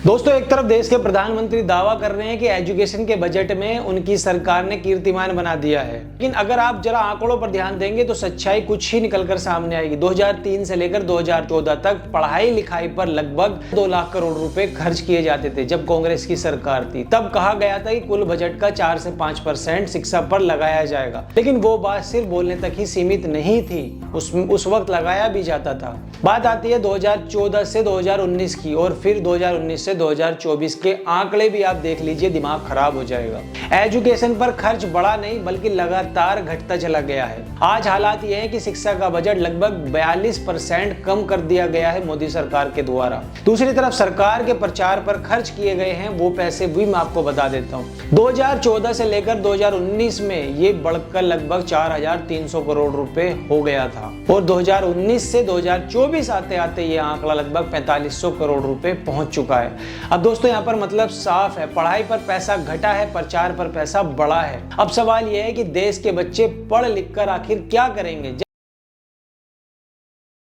दोस्तों, एक तरफ देश के प्रधानमंत्री दावा कर रहे हैं कि एजुकेशन के बजट में उनकी सरकार ने कीर्तिमान बना दिया है, लेकिन अगर आप जरा आंकड़ों पर ध्यान देंगे तो सच्चाई कुछ ही निकलकर सामने आएगी। 2003 से लेकर 2014 तक पढ़ाई लिखाई पर लगभग 2 लाख करोड़ रुपए खर्च किए जाते थे जब कांग्रेस की सरकार थी। तब कहा गया था कि कुल बजट का 4 से 5% शिक्षा पर लगाया जाएगा, लेकिन वो बात सिर्फ बोलने तक ही सीमित नहीं थी, उस वक्त लगाया भी जाता था। बात आती है 2014 से 2019 की, और फिर 2019 से 2024 के आंकड़े भी आप देख लीजिए, दिमाग खराब हो जाएगा। एजुकेशन पर खर्च बढ़ा नहीं बल्कि लगातार घटता चला गया है। आज हालात ये है कि शिक्षा का बजट लगभग 42% कम कर दिया गया है मोदी सरकार के द्वारा। दूसरी तरफ सरकार के प्रचार पर खर्च किए गए हैं वो पैसे भी मैं आपको बता देता हूँ। 2014 से लेकर 2019 में ये बढ़कर लगभग 4300 करोड़ रुपए हो गया था, और 2019 से 2024 आते आते ये आंकड़ा लगभग 4500 करोड़ रुपए पहुंच चुका है। अब दोस्तों, यहाँ पर मतलब साफ है, पढ़ाई पर पैसा घटा है, प्रचार पर पैसा बढ़ा है। अब सवाल यह है कि देश के बच्चे पढ़ लिख कर आखिर क्या करेंगे।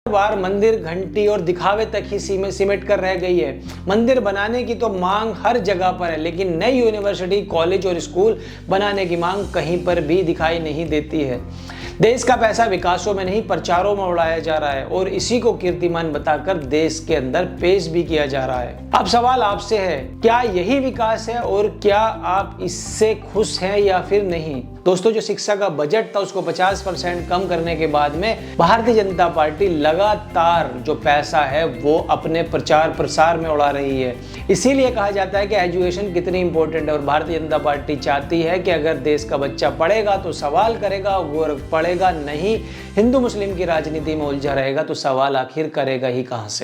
बार मंदिर घंटी और दिखावे तक ही सिमट कर रह गई है। मंदिर बनाने की तो मांग हर जगह पर है, लेकिन नई यूनिवर्सिटी, कॉलेज और स्कूल बनाने की मांग कहीं पर भी दिखाई नहीं देती है। देश का पैसा विकासों में नहीं प्रचारों में उड़ाया जा रहा है, और इसी को कीर्तिमान बताकर देश के अंदर पेश भी किया जा रहा है। अब सवाल आपसे है, क्या यही विकास है और क्या आप इससे खुश हैं या फिर नहीं? दोस्तों, जो शिक्षा का बजट था उसको 50% कम करने के बाद में भारतीय जनता पार्टी लगातार जो पैसा है वो अपने प्रचार प्रसार में उड़ा रही है। इसीलिए कहा जाता है कि एजुकेशन कितनी इंपॉर्टेंट है, और भारतीय जनता पार्टी चाहती है कि अगर देश का बच्चा पढ़ेगा तो सवाल करेगा, और पढ़ेगा नहीं, हिंदू मुस्लिम की राजनीति में उलझा रहेगा तो सवाल आखिर करेगा ही कहां से।